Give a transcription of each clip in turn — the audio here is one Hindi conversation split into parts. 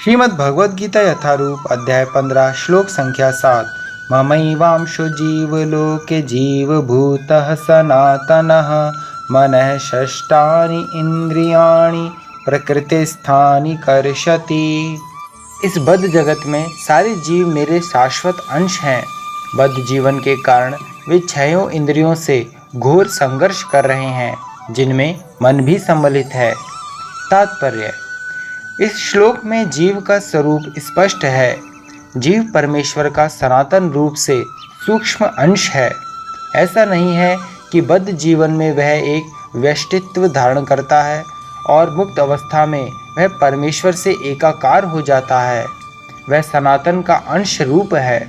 श्रीमद् भगवद गीता यथारूप अध्याय 15 श्लोक संख्या 7। ममैवांशो जीवलोके जीवभूतः सनातनः मनः षष्ठानि इंद्रियाणि प्रकृतिस्थानि कर्षति। इस बद्ध जगत में सारे जीव मेरे शाश्वत अंश हैं। बद्ध जीवन के कारण वे छयों इंद्रियों से घोर संघर्ष कर रहे हैं, जिनमें मन भी सम्मिलित है। तात्पर्य: इस श्लोक में जीव का स्वरूप स्पष्ट है। जीव परमेश्वर का सनातन रूप से सूक्ष्म अंश है। ऐसा नहीं है कि बद्ध जीवन में वह एक व्यष्टित्व धारण करता है और मुक्त अवस्था में वह परमेश्वर से एकाकार हो जाता है। वह सनातन का अंश रूप है।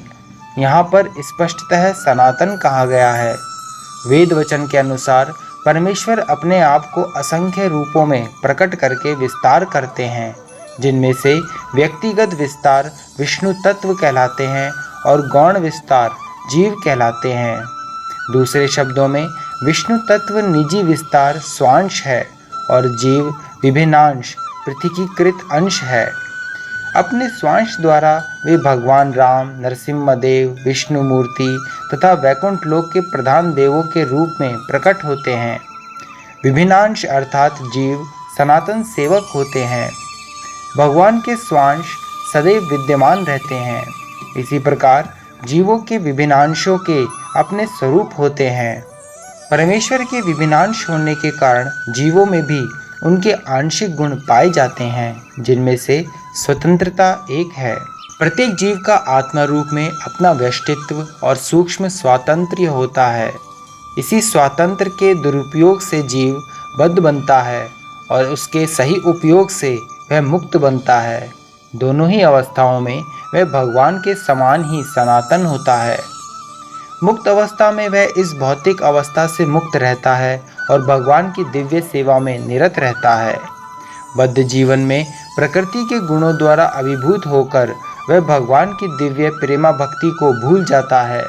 यहाँ पर स्पष्टतः सनातन कहा गया है। वेद वचन के अनुसार परमेश्वर अपने आप को असंख्य रूपों में प्रकट करके विस्तार करते हैं, जिनमें से व्यक्तिगत विस्तार विष्णु तत्व कहलाते हैं और गौण विस्तार जीव कहलाते हैं। दूसरे शब्दों में विष्णु तत्व निजी विस्तार स्वांश है और जीव विभिन्नांश पृथकीकृत अंश है। अपने स्वांश द्वारा वे भगवान राम, नरसिम्हदेव, विष्णु मूर्ति तथा वैकुंठ लोक के प्रधान देवों के रूप में प्रकट होते हैं। विभिन्नांश अर्थात जीव सनातन सेवक होते हैं। भगवान के स्वांश सदैव विद्यमान रहते हैं। इसी प्रकार जीवों के विभिन्नांशों के अपने स्वरूप होते हैं। परमेश्वर के विभिन्नांश होने के कारण जीवों में भी उनके आंशिक गुण पाए जाते हैं, जिनमें से स्वतंत्रता एक है। प्रत्येक जीव का आत्मा रूप में अपना व्यष्टित्व और सूक्ष्म स्वातंत्र्य होता है। इसी स्वातंत्र्य के दुरुपयोग से जीव बद्ध बनता है और उसके सही उपयोग से वह मुक्त बनता है। दोनों ही अवस्थाओं में वह भगवान के समान ही सनातन होता है। मुक्त अवस्था में वह इस भौतिक अवस्था से मुक्त रहता है और भगवान की दिव्य सेवा में निरत रहता है। बद्ध जीवन में प्रकृति के गुणों द्वारा अभिभूत होकर वह भगवान की दिव्य प्रेमा भक्ति को भूल जाता है।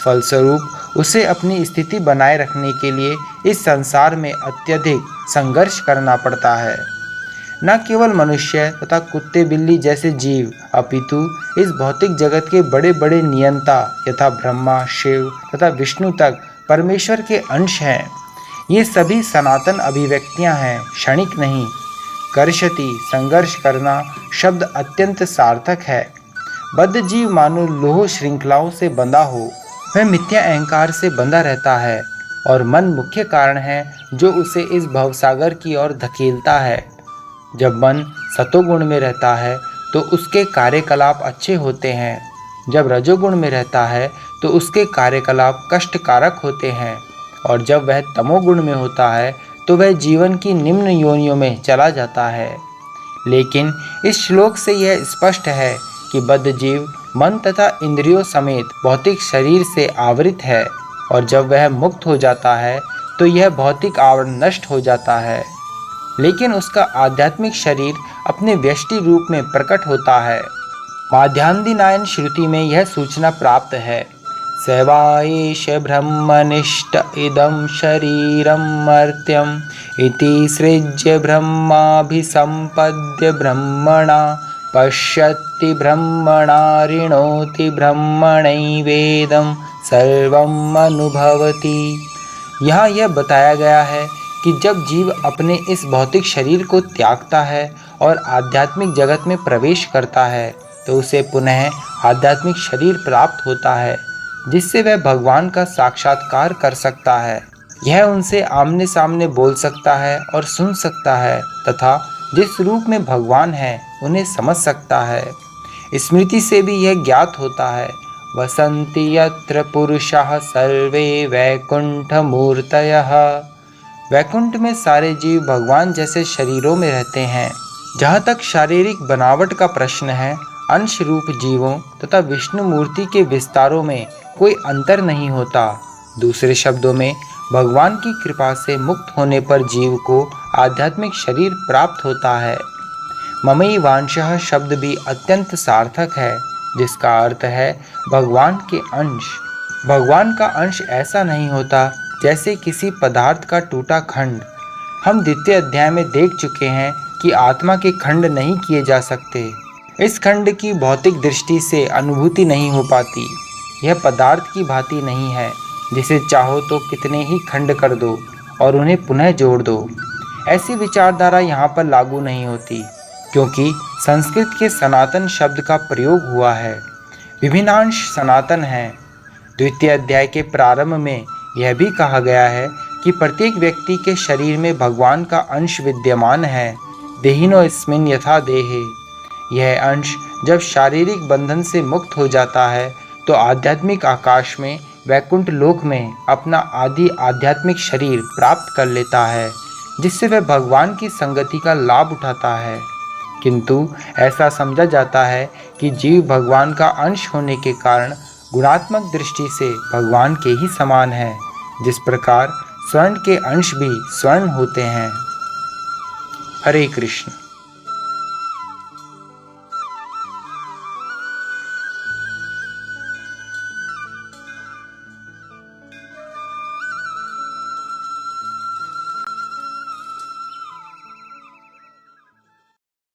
फलस्वरूप उसे अपनी स्थिति बनाए रखने के लिए इस संसार में अत्यधिक संघर्ष करना पड़ता है। न केवल मनुष्य तथा कुत्ते बिल्ली जैसे जीव, अपितु इस भौतिक जगत के बड़े बड़े नियंता यथा ब्रह्मा, शिव तथा विष्णु तक परमेश्वर के अंश हैं। ये सभी सनातन अभिव्यक्तियां हैं, क्षणिक नहीं। कर्षति संघर्ष करना शब्द अत्यंत सार्थक है। बद्ध जीव मानो लोह श्रृंखलाओं से बंधा हो। वह मिथ्या अहंकार से बंधा रहता है और मन मुख्य कारण है जो उसे इस भवसागर की ओर धकेलता है। जब मन सतोगुण में रहता है तो उसके कार्यकलाप अच्छे होते हैं। जब रजोगुण में रहता है तो उसके कार्यकलाप कष्टकारक होते हैं और जब वह तमोगुण में होता है तो वह जीवन की निम्न योनियों में चला जाता है। लेकिन इस श्लोक से यह स्पष्ट है कि बद्ध जीव मन तथा इंद्रियों समेत भौतिक शरीर से आवृत है और जब वह मुक्त हो जाता है तो यह भौतिक आवरण नष्ट हो जाता है, लेकिन उसका आध्यात्मिक शरीर अपने व्यष्टि रूप में प्रकट होता है। माध्यान्दिनायन श्रुति में यह सूचना प्राप्त है: सैवाएष ब्रह्मनिष्ठ इदं शरीरं मर्त्यम् इति सृज्य ब्रह्माभिसम्पद्य ब्रह्मणा पश्यति ब्रह्मणा ऋणोति ब्रह्मणैवेदं सर्वम् अनुभवति। यहाँ यह बताया गया है कि जब जीव अपने इस भौतिक शरीर को त्यागता है और आध्यात्मिक जगत में प्रवेश करता है तो उसे पुनः आध्यात्मिक शरीर प्राप्त होता है, जिससे वह भगवान का साक्षात्कार कर सकता है। यह उनसे आमने सामने बोल सकता है और सुन सकता है तथा जिस रूप में भगवान है उन्हें समझ सकता है। स्मृति से भी यह ज्ञात होता है: वसन्ति यत्र पुरुषाः सर्वे वैकुंठ मूर्तयः। वैकुंठ में सारे जीव भगवान जैसे शरीरों में रहते हैं। जहाँ तक शारीरिक बनावट का प्रश्न है, अंश रूप जीवों तथा विष्णु मूर्ति के विस्तारों में कोई अंतर नहीं होता। दूसरे शब्दों में भगवान की कृपा से मुक्त होने पर जीव को आध्यात्मिक शरीर प्राप्त होता है। ममैवांशः शब्द भी अत्यंत सार्थक है, जिसका अर्थ है भगवान के अंश। भगवान का अंश ऐसा नहीं होता जैसे किसी पदार्थ का टूटा खंड। हम द्वितीय अध्याय में देख चुके हैं कि आत्मा के खंड नहीं किए जा सकते। इस खंड की भौतिक दृष्टि से अनुभूति नहीं हो पाती। यह पदार्थ की भांति नहीं है जिसे चाहो तो कितने ही खंड कर दो और उन्हें पुनः जोड़ दो। ऐसी विचारधारा यहाँ पर लागू नहीं होती, क्योंकि संस्कृत के सनातन शब्द का प्रयोग हुआ है। विभिन्नांश सनातन हैं। द्वितीय अध्याय के प्रारंभ में यह भी कहा गया है कि प्रत्येक व्यक्ति के शरीर में भगवान का अंश विद्यमान है। देहिनोऽस्मिन् यथा देहे। यह अंश जब शारीरिक बंधन से मुक्त हो जाता है तो आध्यात्मिक आकाश में, वैकुंठ लोक में अपना आदि आध्यात्मिक शरीर प्राप्त कर लेता है, जिससे वह भगवान की संगति का लाभ उठाता है। किंतु ऐसा समझा जाता है कि जीव भगवान का अंश होने के कारण गुणात्मक दृष्टि से भगवान के ही समान है, जिस प्रकार स्वर्ण के अंश भी स्वर्ण होते हैं। हरे कृष्ण।